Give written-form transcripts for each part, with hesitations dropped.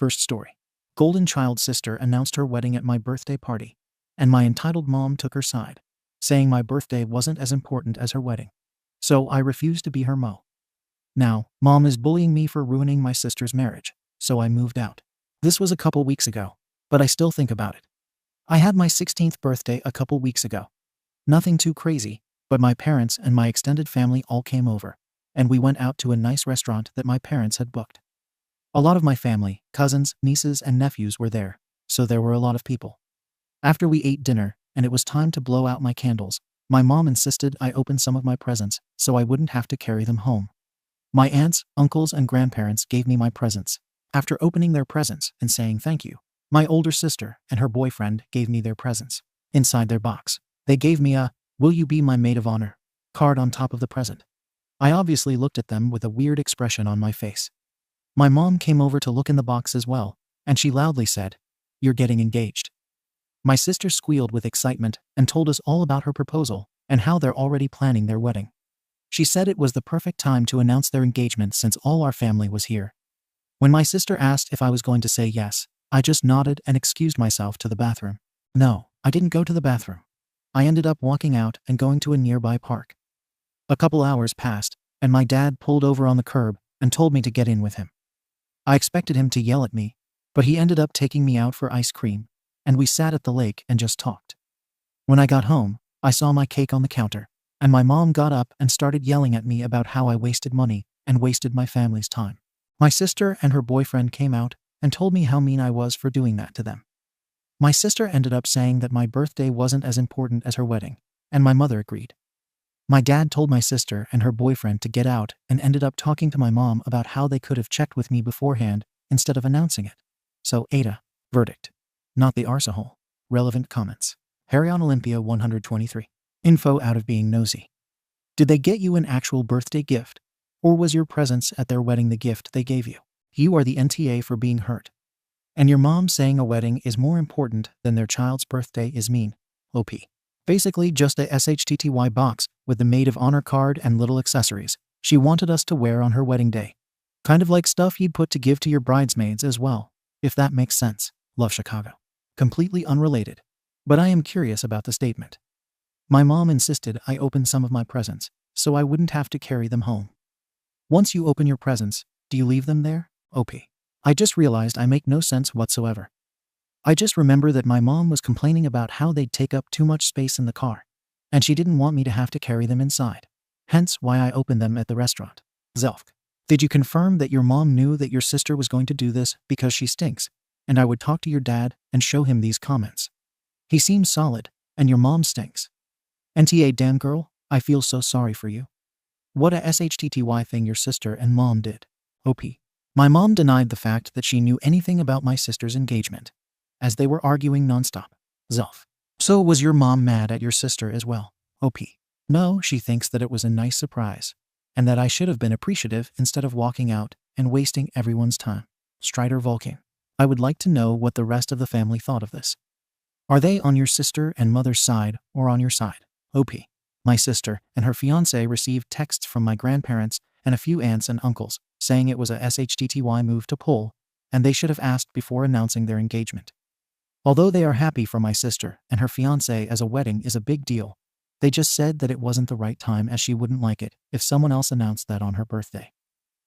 First story. Golden Child's sister announced her wedding at my birthday party, and my entitled mom took her side, saying my birthday wasn't as important as her wedding. So I refused to be her mo. Now, mom is bullying me for ruining my sister's marriage, so I moved out. This was a couple weeks ago, but I still think about it. I had my 16th birthday a couple weeks ago. Nothing too crazy, but my parents and my extended family all came over, and we went out to a nice restaurant that my parents had booked. A lot of my family, cousins, nieces, and nephews were there, so there were a lot of people. After we ate dinner, and it was time to blow out my candles, my mom insisted I open some of my presents so I wouldn't have to carry them home. My aunts, uncles, and grandparents gave me my presents. After opening their presents and saying thank you, my older sister and her boyfriend gave me their presents. Inside their box, they gave me a "Will you be my maid of honor?" card on top of the present. I obviously looked at them with a weird expression on my face. My mom came over to look in the box as well, and she loudly said, "You're getting engaged." My sister squealed with excitement and told us all about her proposal and how they're already planning their wedding. She said it was the perfect time to announce their engagement since all our family was here. When my sister asked if I was going to say yes, I just nodded and excused myself to the bathroom. No, I didn't go to the bathroom. I ended up walking out and going to a nearby park. A couple hours passed, and my dad pulled over on the curb and told me to get in with him. I expected him to yell at me, but he ended up taking me out for ice cream, and we sat at the lake and just talked. When I got home, I saw my cake on the counter, and my mom got up and started yelling at me about how I wasted money and wasted my family's time. My sister and her boyfriend came out and told me how mean I was for doing that to them. My sister ended up saying that my birthday wasn't as important as her wedding, and my mother agreed. My dad told my sister and her boyfriend to get out and ended up talking to my mom about how they could have checked with me beforehand instead of announcing it. So Ada. Verdict. Not the arsehole. Relevant comments. Harry on Olympia 123. Info out of being nosy. Did they get you an actual birthday gift? Or was your presence at their wedding the gift they gave you? You are the NTA for being hurt. And your mom saying a wedding is more important than their child's birthday is mean. OP. Basically just a SHTTY box with the maid of honor card and little accessories she wanted us to wear on her wedding day. Kind of like stuff you'd put to give to your bridesmaids as well, if that makes sense. Love, Chicago. Completely unrelated. But I am curious about the statement. My mom insisted I open some of my presents, so I wouldn't have to carry them home. Once you open your presents, do you leave them there? OP. I just realized I make no sense whatsoever. I just remember that my mom was complaining about how they'd take up too much space in the car, and she didn't want me to have to carry them inside. Hence why I opened them at the restaurant. Zelf. Did you confirm that your mom knew that your sister was going to do this because she stinks, and I would talk to your dad and show him these comments? He seems solid, and your mom stinks. NTA damn girl, I feel so sorry for you. What a SHTTY thing your sister and mom did. OP. My mom denied the fact that she knew anything about my sister's engagement, as they were arguing nonstop. Zelf. So was your mom mad at your sister as well? OP. No, she thinks that it was a nice surprise, and that I should have been appreciative instead of walking out and wasting everyone's time. Strider Vulcan. I would like to know what the rest of the family thought of this. Are they on your sister and mother's side or on your side? OP. My sister and her fiancé received texts from my grandparents and a few aunts and uncles saying it was a SHTTY move to pull, and they should have asked before announcing their engagement. Although they are happy for my sister and her fiancé as a wedding is a big deal, they just said that it wasn't the right time as she wouldn't like it if someone else announced that on her birthday.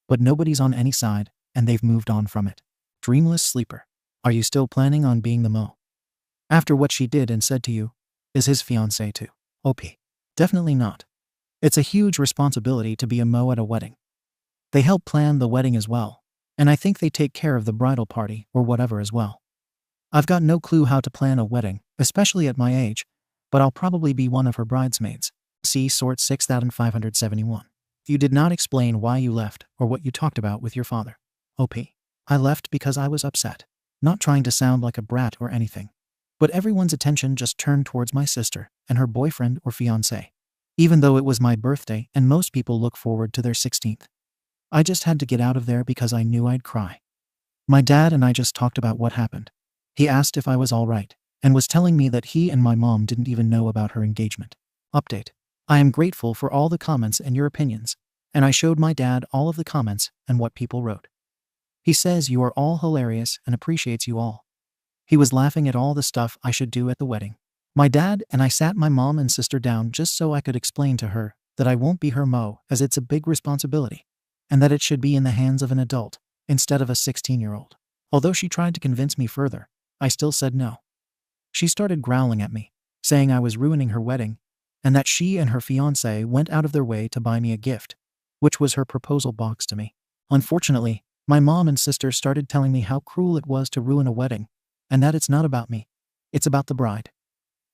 But nobody's on any side, and they've moved on from it. Dreamless Sleeper. Are you still planning on being the mo? After what she did and said to you, is his fiancé too? OP. Definitely not. It's a huge responsibility to be a mo at a wedding. They help plan the wedding as well, and I think they take care of the bridal party or whatever as well. I've got no clue how to plan a wedding, especially at my age, but I'll probably be one of her bridesmaids. See sort 6571. You did not explain why you left or what you talked about with your father. OP. I left because I was upset. Not trying to sound like a brat or anything, but everyone's attention just turned towards my sister and her boyfriend or fiancé, even though it was my birthday and most people look forward to their 16th. I just had to get out of there because I knew I'd cry. My dad and I just talked about what happened. He asked if I was all right and was telling me that he and my mom didn't even know about her engagement. Update. I am grateful for all the comments and your opinions, and I showed my dad all of the comments and what people wrote. He says you are all hilarious and appreciates you all. He was laughing at all the stuff I should do at the wedding. My dad and I sat my mom and sister down just so I could explain to her that I won't be her Mo, as it's a big responsibility, and that it should be in the hands of an adult instead of a 16-year-old. Although she tried to convince me further, I still said no. She started growling at me, saying I was ruining her wedding, and that she and her fiancé went out of their way to buy me a gift, which was her proposal box to me. Unfortunately, my mom and sister started telling me how cruel it was to ruin a wedding, and that it's not about me, it's about the bride.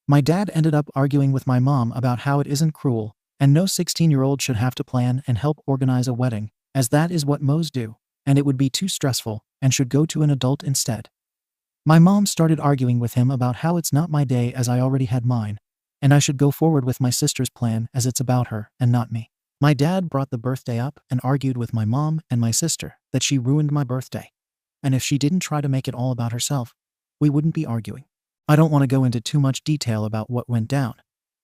My dad ended up arguing with my mom about how it isn't cruel, and no 16-year-old should have to plan and help organize a wedding, as that is what Mo's do, and it would be too stressful and should go to an adult instead. My mom started arguing with him about how it's not my day as I already had mine, and I should go forward with my sister's plan as it's about her and not me. My dad brought the birthday up and argued with my mom and my sister that she ruined my birthday, and if she didn't try to make it all about herself, we wouldn't be arguing. I don't want to go into too much detail about what went down,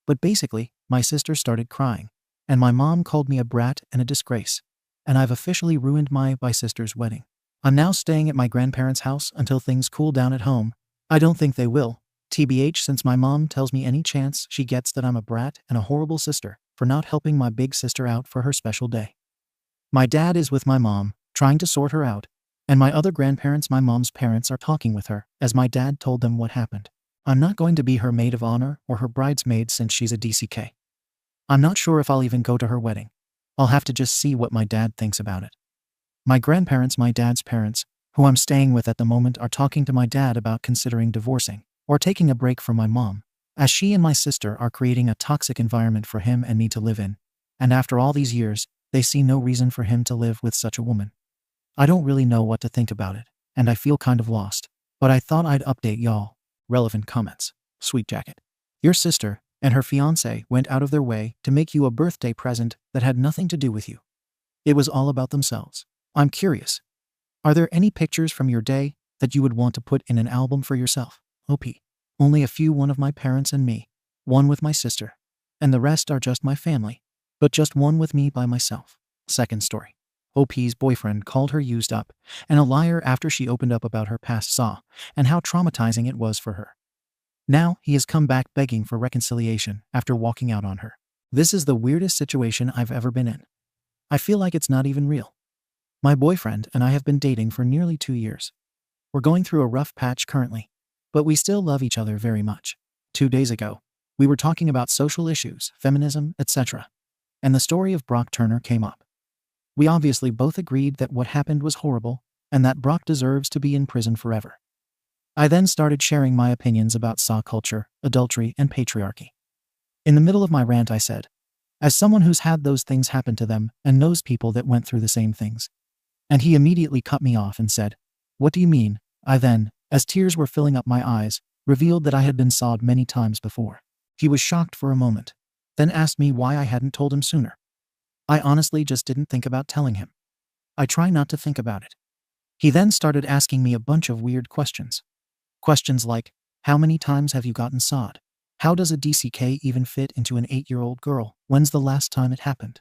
but basically, my sister started crying, and my mom called me a brat and a disgrace, and I've officially ruined my sister's wedding. I'm now staying at my grandparents' house until things cool down at home. I don't think they will, TBH, since my mom tells me any chance she gets that I'm a brat and a horrible sister for not helping my big sister out for her special day. My dad is with my mom, trying to sort her out, and my other grandparents, my mom's parents, are talking with her, as my dad told them what happened. I'm not going to be her maid of honor or her bridesmaid since she's a DCK. I'm not sure if I'll even go to her wedding. I'll have to just see what my dad thinks about it. My grandparents, my dad's parents, who I'm staying with at the moment, are talking to my dad about considering divorcing or taking a break from my mom, as she and my sister are creating a toxic environment for him and me to live in, and after all these years, they see no reason for him to live with such a woman. I don't really know what to think about it, and I feel kind of lost, but I thought I'd update y'all. Relevant comments. Sweet jacket. Your sister and her fiancé went out of their way to make you a birthday present that had nothing to do with you. It was all about themselves. I'm curious. Are there any pictures from your day that you would want to put in an album for yourself? OP. Only a few, one of my parents and me, one with my sister, and the rest are just my family, but just one with me by myself. Second story. OP's boyfriend called her used up and a liar after she opened up about her past Saw and how traumatizing it was for her. Now he has come back begging for reconciliation after walking out on her. This is the weirdest situation I've ever been in. I feel like it's not even real. My boyfriend and I have been dating for nearly 2 years. We're going through a rough patch currently, but we still love each other very much. 2 days ago, we were talking about social issues, feminism, etc., and the story of Brock Turner came up. We obviously both agreed that what happened was horrible and that Brock deserves to be in prison forever. I then started sharing my opinions about Saw culture, adultery, and patriarchy. In the middle of my rant, I said, as someone who's had those things happen to them and knows people that went through the same things. And he immediately cut me off and said, what do you mean? I then, as tears were filling up my eyes, revealed that I had been sawed many times before. He was shocked for a moment, then asked me why I hadn't told him sooner. I honestly just didn't think about telling him. I try not to think about it. He then started asking me a bunch of weird questions. Questions like, how many times have you gotten sawed? How does a DCK even fit into an 8-year-old girl? When's the last time it happened?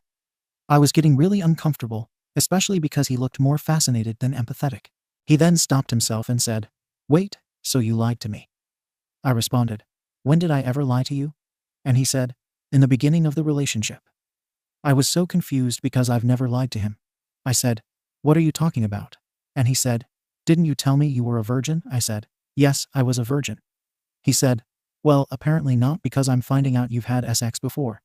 I was getting really uncomfortable, especially because he looked more fascinated than empathetic. He then stopped himself and said, wait, so you lied to me? I responded, when did I ever lie to you? And he said, in the beginning of the relationship. I was so confused because I've never lied to him. I said, what are you talking about? And he said, didn't you tell me you were a virgin? I said, yes, I was a virgin. He said, well, apparently not, because I'm finding out you've had sex before.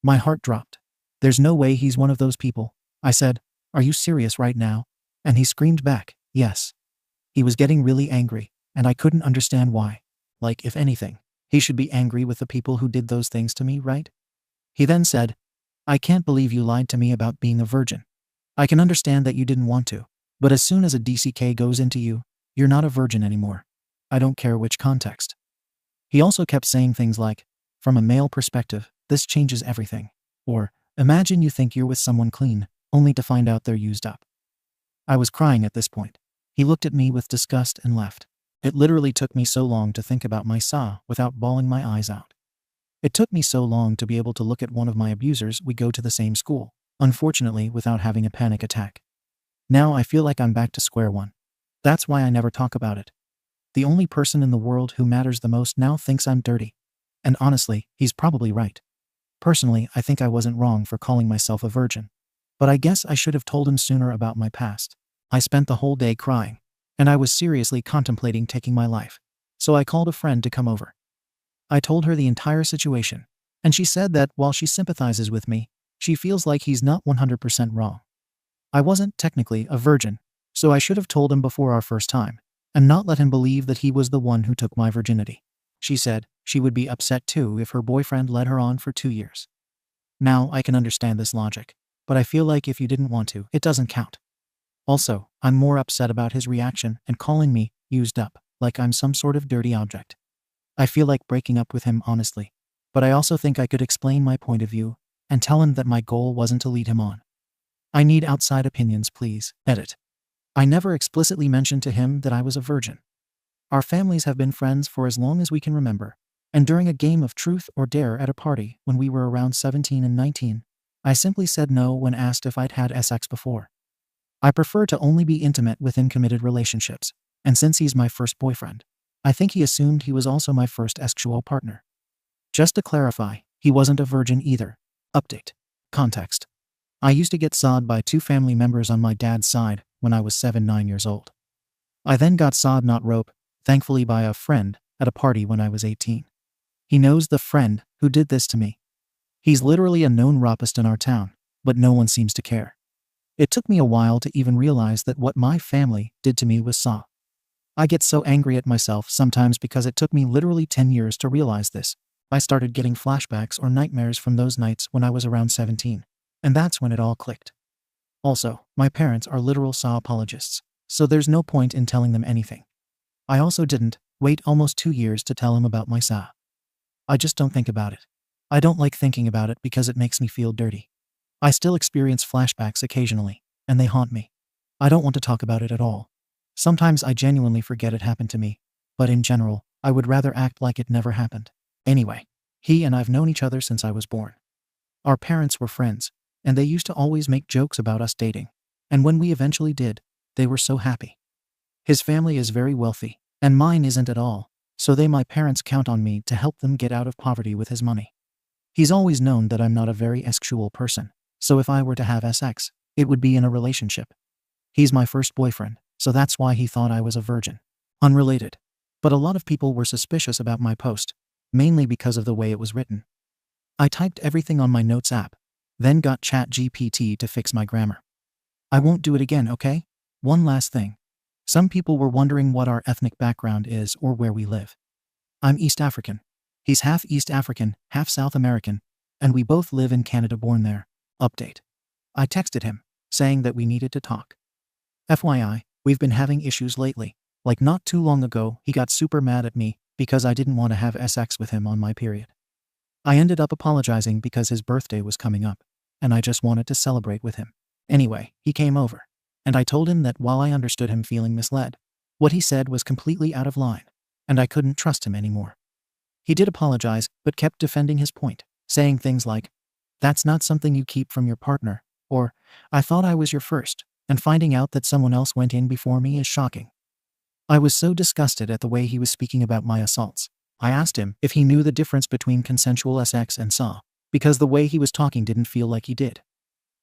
My heart dropped. There's no way he's one of those people. I said, are you serious right now? And he screamed back, yes. He was getting really angry, and I couldn't understand why. Like, if anything, he should be angry with the people who did those things to me, right? He then said, I can't believe you lied to me about being a virgin. I can understand that you didn't want to, but as soon as a DCK goes into you, you're not a virgin anymore. I don't care which context. He also kept saying things like, from a male perspective, this changes everything. Or, imagine you think you're with someone clean, only to find out they're used up. I was crying at this point. He looked at me with disgust and left. It literally took me so long to think about my Saw without bawling my eyes out. It took me so long to be able to look at one of my abusers. We go to the same school, unfortunately without having a panic attack. Now I feel like I'm back to square one. That's why I never talk about it. The only person in the world who matters the most now thinks I'm dirty. And honestly, he's probably right. Personally, I think I wasn't wrong for calling myself a virgin. But I guess I should have told him sooner about my past. I spent the whole day crying, and I was seriously contemplating taking my life. So I called a friend to come over. I told her the entire situation, and she said that while she sympathizes with me, she feels like he's not 100% wrong. I wasn't technically a virgin, so I should have told him before our first time, and not let him believe that he was the one who took my virginity. She said she would be upset too if her boyfriend led her on for 2 years. Now I can understand this logic, but I feel like if you didn't want to, it doesn't count. Also, I'm more upset about his reaction and calling me used up, like I'm some sort of dirty object. I feel like breaking up with him honestly, but I also think I could explain my point of view and tell him that my goal wasn't to lead him on. I need outside opinions, please. Edit. I never explicitly mentioned to him that I was a virgin. Our families have been friends for as long as we can remember, and during a game of truth or dare at a party when we were around 17 and 19, I simply said no when asked if I'd had sex before. I prefer to only be intimate within committed relationships, and since he's my first boyfriend, I think he assumed he was also my first sexual partner. Just to clarify, he wasn't a virgin either. Update. Context. I used to get sawed by 2 family members on my dad's side when I was 9 years old. I then got sawed, not rope, thankfully by a friend at a party when I was 18. He knows the friend who did this to me. He's literally a known rapist in our town, but no one seems to care. It took me a while to even realize that what my family did to me was saw. I get so angry at myself sometimes because it took me literally 10 years to realize this. I started getting flashbacks or nightmares from those nights when I was around 17. And that's when it all clicked. Also, my parents are literal saw apologists, so there's no point in telling them anything. I also didn't wait almost 2 years to tell him about my saw. I just don't think about it. I don't like thinking about it because it makes me feel dirty. I still experience flashbacks occasionally, and they haunt me. I don't want to talk about it at all. Sometimes I genuinely forget it happened to me, but in general, I would rather act like it never happened. Anyway, he and I've known each other since I was born. Our parents were friends, and they used to always make jokes about us dating. And when we eventually did, they were so happy. His family is very wealthy, and mine isn't at all, so my parents count on me to help them get out of poverty with his money. He's always known that I'm not a very sexual person, so if I were to have sex, it would be in a relationship. He's my first boyfriend, so that's why he thought I was a virgin. Unrelated. But a lot of people were suspicious about my post, mainly because of the way it was written. I typed everything on my notes app, then got ChatGPT to fix my grammar. I won't do it again, okay? One last thing. Some people were wondering what our ethnic background is or where we live. I'm East African. He's half East African, half South American, and we both live in Canada, born there. Update. I texted him, saying that we needed to talk. FYI, we've been having issues lately. Like not too long ago, he got super mad at me because I didn't want to have sex with him on my period. I ended up apologizing because his birthday was coming up, and I just wanted to celebrate with him. Anyway, he came over, and I told him that while I understood him feeling misled, what he said was completely out of line, and I couldn't trust him anymore. He did apologize, but kept defending his point, saying things like, "That's not something you keep from your partner," or, "I thought I was your first, and finding out that someone else went in before me is shocking." I was so disgusted at the way he was speaking about my assaults. I asked him if he knew the difference between consensual sex and SAW, because the way he was talking didn't feel like he did.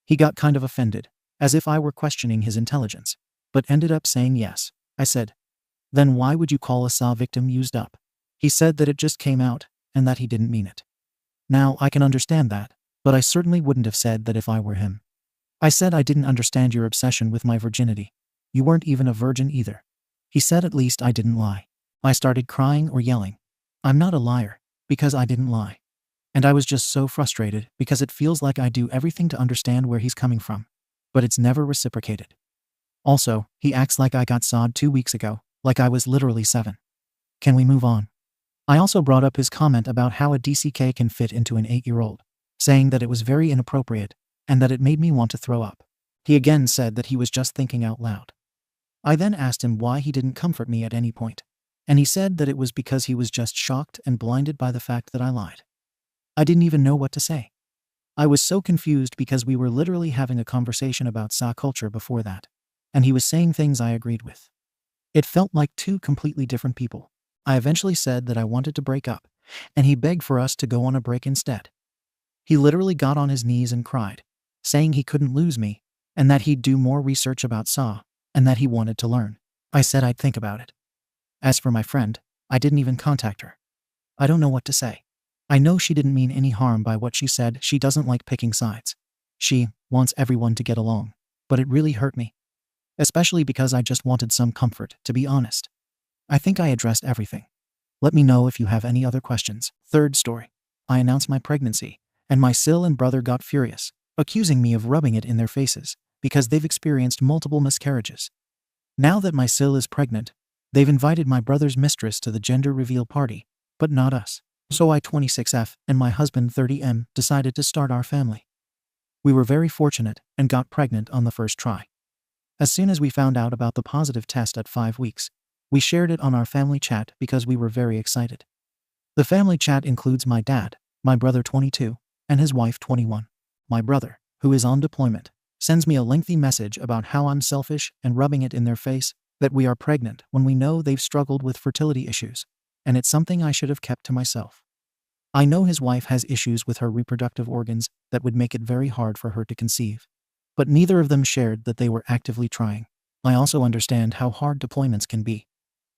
He got kind of offended, as if I were questioning his intelligence, but ended up saying yes. I said, "Then why would you call a SAW victim used up?" He said that it just came out, and that he didn't mean it. Now, I can understand that, but I certainly wouldn't have said that if I were him. I said I didn't understand your obsession with my virginity. You weren't even a virgin either. He said at least I didn't lie. I started crying or yelling. I'm not a liar, because I didn't lie. And I was just so frustrated because it feels like I do everything to understand where he's coming from, but it's never reciprocated. Also, he acts like I got sawed 2 weeks ago, like I was literally 7. Can we move on? I also brought up his comment about how a DCK can fit into an 8-year-old, saying that it was very inappropriate and that it made me want to throw up. He again said that he was just thinking out loud. I then asked him why he didn't comfort me at any point, and he said that it was because he was just shocked and blinded by the fact that I lied. I didn't even know what to say. I was so confused because we were literally having a conversation about SAW culture before that. and he was saying things I agreed with. It felt like two completely different people. I eventually said that I wanted to break up, and he begged for us to go on a break instead. He literally got on his knees and cried, saying he couldn't lose me, and that he'd do more research about Saw, and that he wanted to learn. I said I'd think about it. As for my friend, I didn't even contact her. I don't know what to say. I know she didn't mean any harm by what she said. She doesn't like picking sides. She wants everyone to get along. But it really hurt me. Especially because I just wanted some comfort, to be honest. I think I addressed everything. Let me know if you have any other questions. Third story. I announced my pregnancy, and my Sil and brother got furious, accusing me of rubbing it in their faces, because they've experienced multiple miscarriages. Now that my Sil is pregnant, they've invited my brother's mistress to the gender reveal party, but not us. So I, 26F, and my husband, 30M, decided to start our family. We were very fortunate and got pregnant on the first try. As soon as we found out about the positive test at 5 weeks, we shared it on our family chat because we were very excited. The family chat includes my dad, my brother 22, and his wife 21. My brother, who is on deployment, sends me a lengthy message about how I'm selfish and rubbing it in their face that we are pregnant when we know they've struggled with fertility issues, and it's something I should have kept to myself. I know his wife has issues with her reproductive organs that would make it very hard for her to conceive. But neither of them shared that they were actively trying. I also understand how hard deployments can be.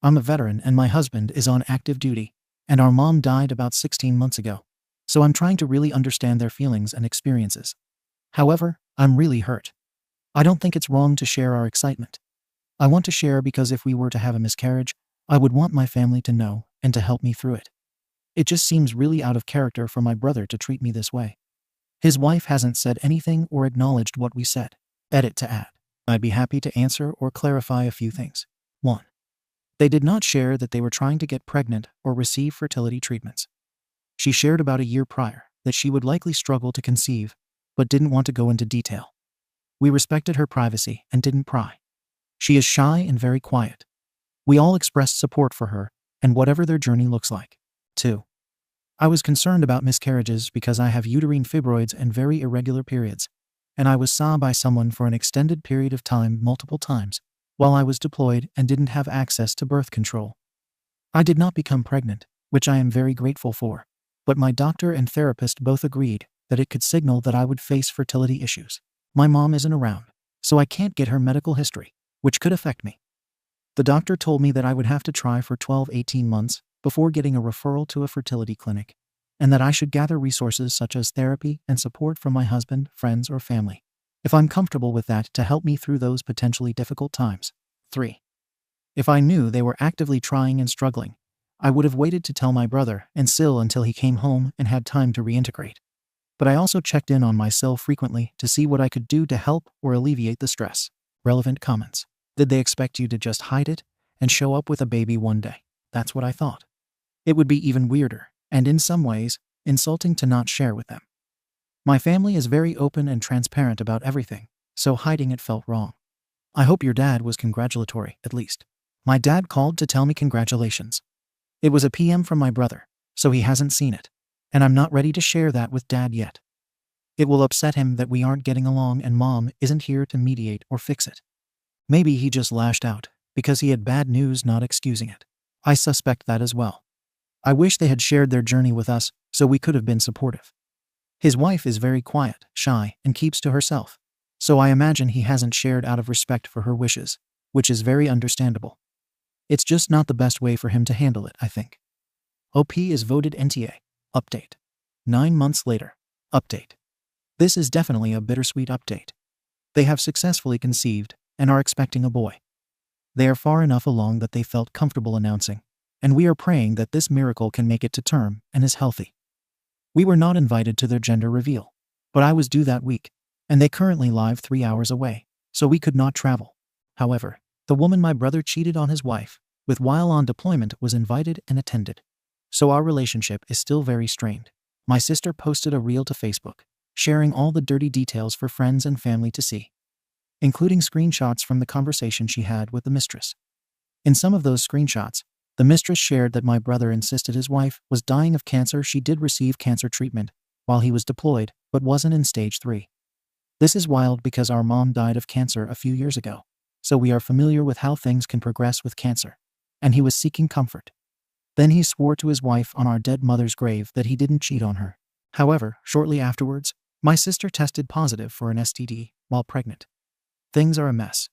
I'm a veteran and my husband is on active duty, and our mom died about 16 months ago. So I'm trying to really understand their feelings and experiences. However, I'm really hurt. I don't think it's wrong to share our excitement. I want to share because if we were to have a miscarriage, I would want my family to know and to help me through it. It just seems really out of character for my brother to treat me this way. His wife hasn't said anything or acknowledged what we said. Edit to add. I'd be happy to answer or clarify a few things. 1. They did not share that they were trying to get pregnant or receive fertility treatments. She shared about a year prior that she would likely struggle to conceive, but didn't want to go into detail. We respected her privacy and didn't pry. She is shy and very quiet. We all expressed support for her and whatever their journey looks like. 2. I was concerned about miscarriages because I have uterine fibroids and very irregular periods, and I was saw by someone for an extended period of time multiple times while I was deployed and didn't have access to birth control. I did not become pregnant, which I am very grateful for, but my doctor and therapist both agreed that it could signal that I would face fertility issues. My mom isn't around, so I can't get her medical history, which could affect me. The doctor told me that I would have to try for 12-18 months before getting a referral to a fertility clinic, and that I should gather resources such as therapy and support from my husband, friends, or family, if I'm comfortable with that, to help me through those potentially difficult times. 3. If I knew they were actively trying and struggling, I would have waited to tell my brother and Sil until he came home and had time to reintegrate. But I also checked in on my Sil frequently to see what I could do to help or alleviate the stress. Relevant comments. Did they expect you to just hide it and show up with a baby one day? That's what I thought. It would be even weirder, and in some ways, insulting to not share with them. My family is very open and transparent about everything, so hiding it felt wrong. I hope your dad was congratulatory, at least. My dad called to tell me congratulations. It was a PM from my brother, so he hasn't seen it, and I'm not ready to share that with Dad yet. It will upset him that we aren't getting along and Mom isn't here to mediate or fix it. Maybe he just lashed out because he had bad news, not excusing it. I suspect that as well. I wish they had shared their journey with us so we could have been supportive. His wife is very quiet, shy, and keeps to herself, so I imagine he hasn't shared out of respect for her wishes, which is very understandable. It's just not the best way for him to handle it, I think. OP is voted NTA. Update. 9 months later. Update. This is definitely a bittersweet update. They have successfully conceived and are expecting a boy. They are far enough along that they felt comfortable announcing, and we are praying that this miracle can make it to term and is healthy. We were not invited to their gender reveal, but I was due that week, and they currently live 3 hours away, so we could not travel. However, the woman my brother cheated on his wife with while on deployment was invited and attended. So our relationship is still very strained. My sister posted a reel to Facebook, sharing all the dirty details for friends and family to see, including screenshots from the conversation she had with the mistress. In some of those screenshots, the mistress shared that my brother insisted his wife was dying of cancer. She did receive cancer treatment while he was deployed, but wasn't in stage 3. This is wild because our mom died of cancer a few years ago, so we are familiar with how things can progress with cancer. And he was seeking comfort. Then he swore to his wife on our dead mother's grave that he didn't cheat on her. However, shortly afterwards, my sister tested positive for an STD while pregnant. Things are a mess.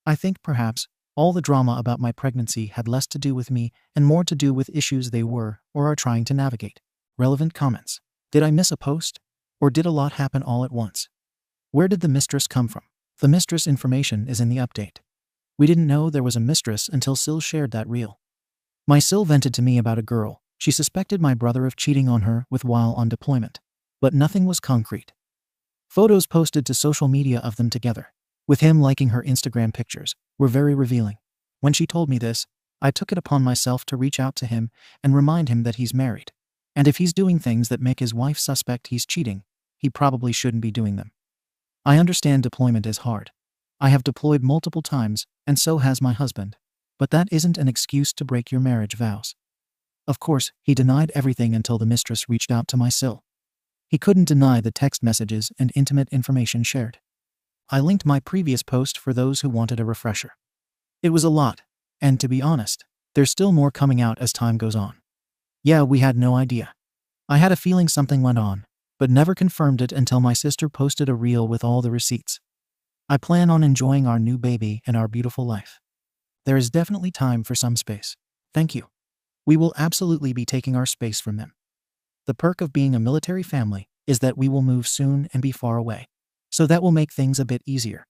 I think perhaps all the drama about my pregnancy had less to do with me and more to do with issues they were or are trying to navigate. Relevant comments. Did I miss a post? Or did a lot happen all at once? Where did the mistress come from? The mistress information is in the update. We didn't know there was a mistress until Sil shared that reel. My Sil vented to me about a girl. She suspected my brother of cheating on her with while on deployment. But nothing was concrete. Photos posted to social media of them together, with him liking her Instagram pictures, were very revealing. When she told me this, I took it upon myself to reach out to him and remind him that he's married. And if he's doing things that make his wife suspect he's cheating, he probably shouldn't be doing them. I understand deployment is hard. I have deployed multiple times, and so has my husband. But that isn't an excuse to break your marriage vows. Of course, he denied everything until the mistress reached out to my Sil. He couldn't deny the text messages and intimate information shared. I linked my previous post for those who wanted a refresher. It was a lot, and to be honest, there's still more coming out as time goes on. Yeah, we had no idea. I had a feeling something went on, but never confirmed it until my sister posted a reel with all the receipts. I plan on enjoying our new baby and our beautiful life. There is definitely time for some space. Thank you. We will absolutely be taking our space from them. The perk of being a military family is that we will move soon and be far away, so that will make things a bit easier.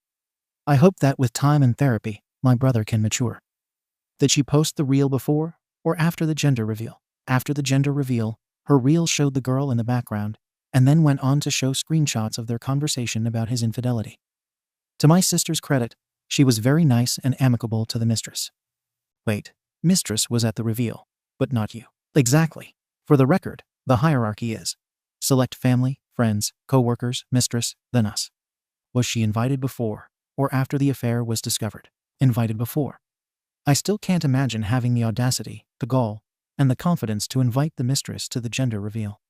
I hope that with time and therapy, my brother can mature. Did she post the reel before or after the gender reveal? After the gender reveal, her reel showed the girl in the background and then went on to show screenshots of their conversation about his infidelity. To my sister's credit, she was very nice and amicable to the mistress. Wait, mistress was at the reveal, but not you. Exactly. For the record, the hierarchy is: select family, friends, co-workers, mistress, then us. Was she invited before or after the affair was discovered? Invited before. I still can't imagine having the audacity, the gall, and the confidence to invite the mistress to the gender reveal.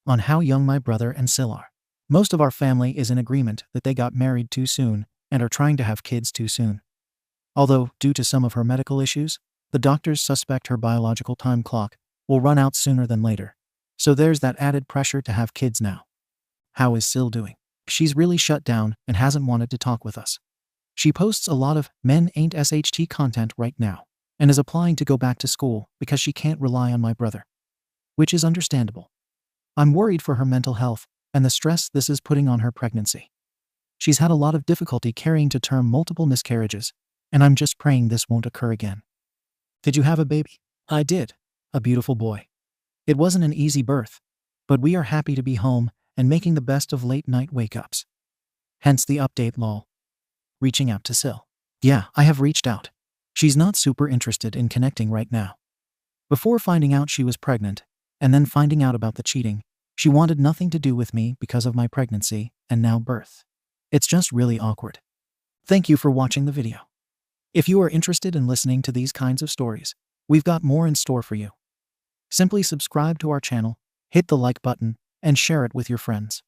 On how young my brother and Sil are. Most of our family is in agreement that they got married too soon and are trying to have kids too soon. Although, due to some of her medical issues, the doctors suspect her biological time clock will run out sooner than later. So there's that added pressure to have kids now. How is Sil doing? She's really shut down and hasn't wanted to talk with us. She posts a lot of men ain't SHT content right now and is applying to go back to school because she can't rely on my brother. Which is understandable. I'm worried for her mental health and the stress this is putting on her pregnancy. She's had a lot of difficulty carrying to term multiple miscarriages, and I'm just praying this won't occur again. Did you have a baby? I did. A beautiful boy. It wasn't an easy birth, but we are happy to be home and making the best of late-night wake-ups. Hence the update lol. Reaching out to Sil. Yeah, I have reached out. She's not super interested in connecting right now. Before finding out she was pregnant, and then finding out about the cheating, she wanted nothing to do with me because of my pregnancy and now birth. It's just really awkward. Thank you for watching the video. If you are interested in listening to these kinds of stories, we've got more in store for you. Simply subscribe to our channel, hit the like button, and share it with your friends.